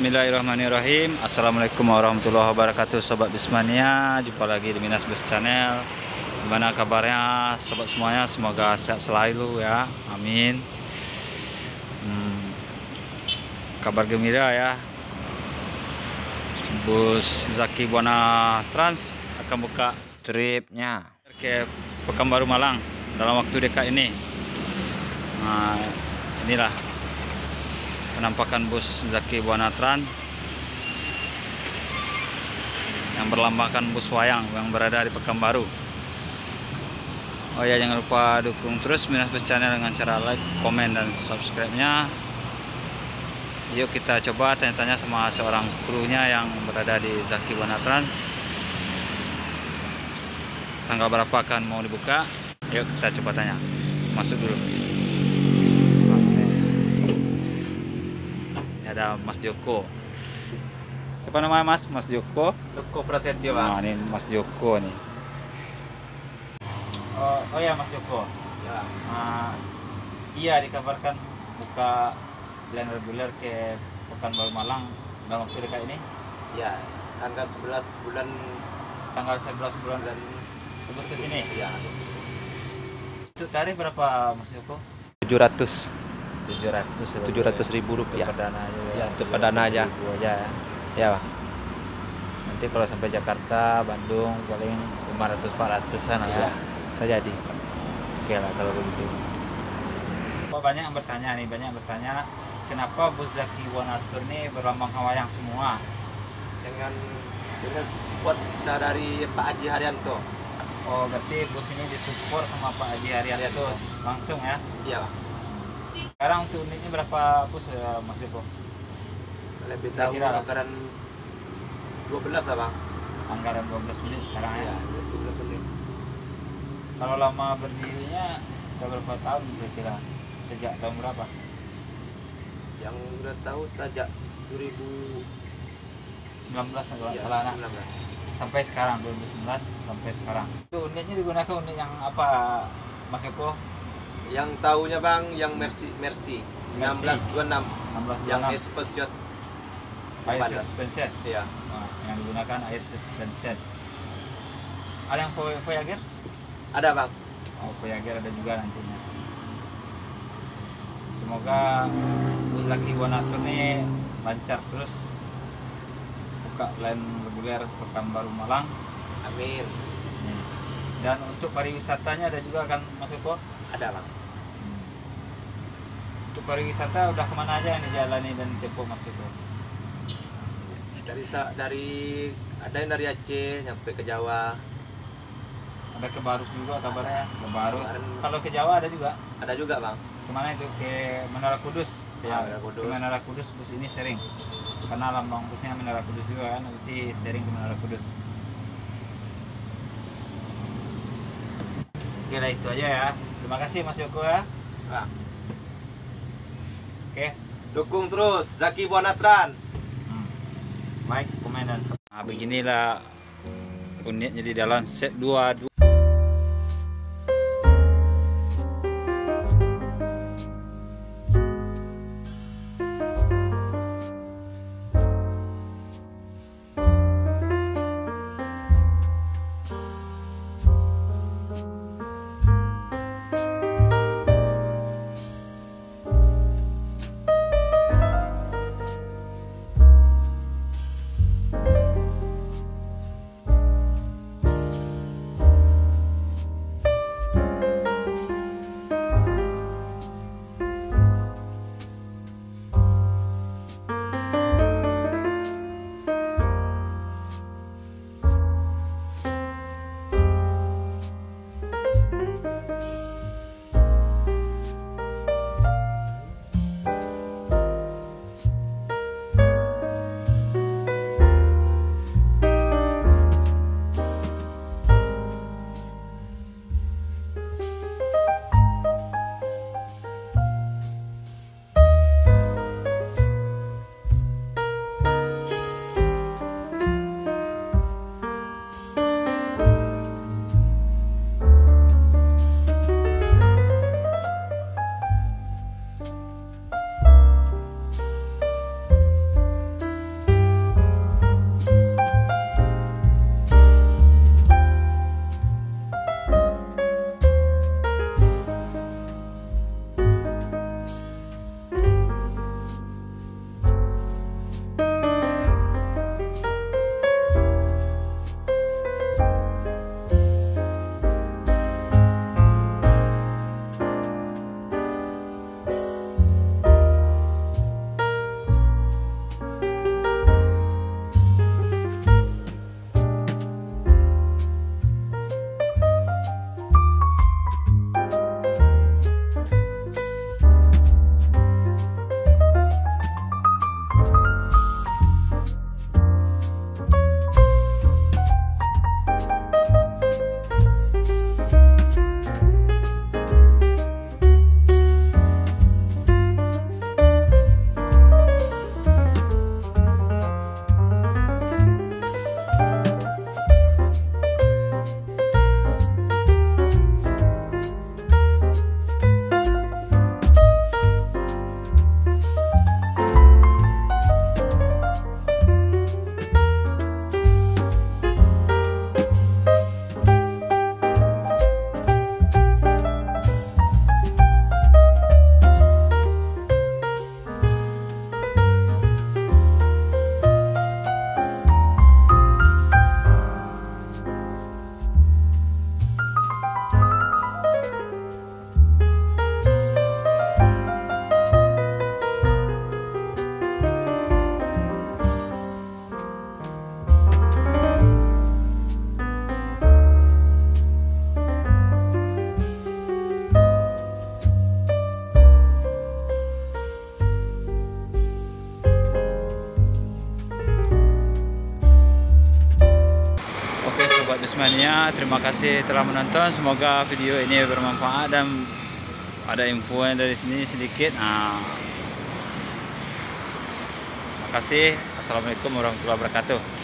Bismillahirrahmanirrahim. Assalamualaikum warahmatullahi wabarakatuh, Sobat Bismania. Jumpa lagi di Minas Bus Channel. Gimana kabarnya sobat semuanya? Semoga sehat selalu ya, amin. Kabar gembira ya, bus Zaki Buana Trans akan buka tripnya ke Pekanbaru Malang dalam waktu dekat ini. Nah, inilah penampakan bus Zaki Buana Trans yang berlambangkan bus wayang yang berada di Pekanbaru. Oh ya, jangan lupa dukung terus Minas Bus Channel dengan cara like, komen, dan subscribe-nya. Yuk kita coba tanya-tanya sama seorang krunya yang berada di Zaki Buana Trans. Tanggal berapa akan mau dibuka? Yuk kita coba tanya. Masuk dulu. Ada Mas Joko. Siapa namanya Mas? Mas Joko? Joko Prasetyo, Bang. Nah, ini Mas Joko nih. Oh ya, Mas Joko. Ya. Iya, dikabarkan buka jalan reguler ke Pekanbaru Malang dalam waktu dekat ini. Ya, tanggal 11 bulan bulan Agustus ini. Ya. Untuk tarif berapa Mas Joko? 700.000 rupiah. Perdana aja. Ya, untuk perdana aja. Ya. Ya, Bang. Nanti kalau sampai Jakarta, Bandung paling 500-400an ya. Saya jadi. Oke lah kalau begitu. Banyak yang bertanya kenapa bus Zaki Buana Trans ini berlambang wayang semua? Dengan support dari Pak Haji Haryanto. Oh, berarti bus ini disupport sama Pak Haji Haryanto langsung ya? Iya, Bang. Sekarang untuk unitnya berapa bus Mas Joko? Lebih tahu Kira-kira. anggaran 12 lah, Bang. Anggaran 12 unit sekarang ya? Iya, 12 unit. Kalau lama berdirinya udah berapa tahun kira-kira? Sejak tahun berapa? Yang udah tahu sejak 2019 kalau ya, salah. 19. Sampai sekarang 2019 sampai sekarang. Itu unitnya digunakan unit yang apa Mas Joko? Yang tahunya, Bang, yang Mercy 1626. 1626 Yang Express air suspension. Iya. Nah, yang digunakan air suspension. Ada yang Voyager? Ada, Bang. Oh, Voyager ada juga nantinya. Semoga bus Zaki Buana Trans ini lancar terus buka line reguler Pekanbaru Malang. Amin. Dan untuk pariwisatanya ada juga kan Mas Joko? Ada, Bang. Untuk pariwisata udah kemana aja yang dijalani dan ditempuh Mas Joko? Dari ada yang dari Aceh nyampe ke Jawa. Ada ke Barus juga kabarnya, ke Barus. Kemarin- Kalau ke Jawa ada juga. Ada juga, Bang. Kemana itu? Ke Menara Kudus. Ya, Menara Kudus. Ke Menara Kudus bus ini sering. Karena lambang busnya Menara Kudus juga kan, berarti sering ke Menara Kudus. Oke lah, itu aja ya. Terima kasih Mas Joko ya. Bang. Oke. Dukung terus Zaki Buana Trans. Like, komen, dan subscribe. Nah, beginilah unitnya di dalam set 2. semuanya. Terima kasih telah menonton. Semoga video ini bermanfaat dan ada info yang dari sini sedikit. Terima kasih. Assalamualaikum warahmatullahi wabarakatuh.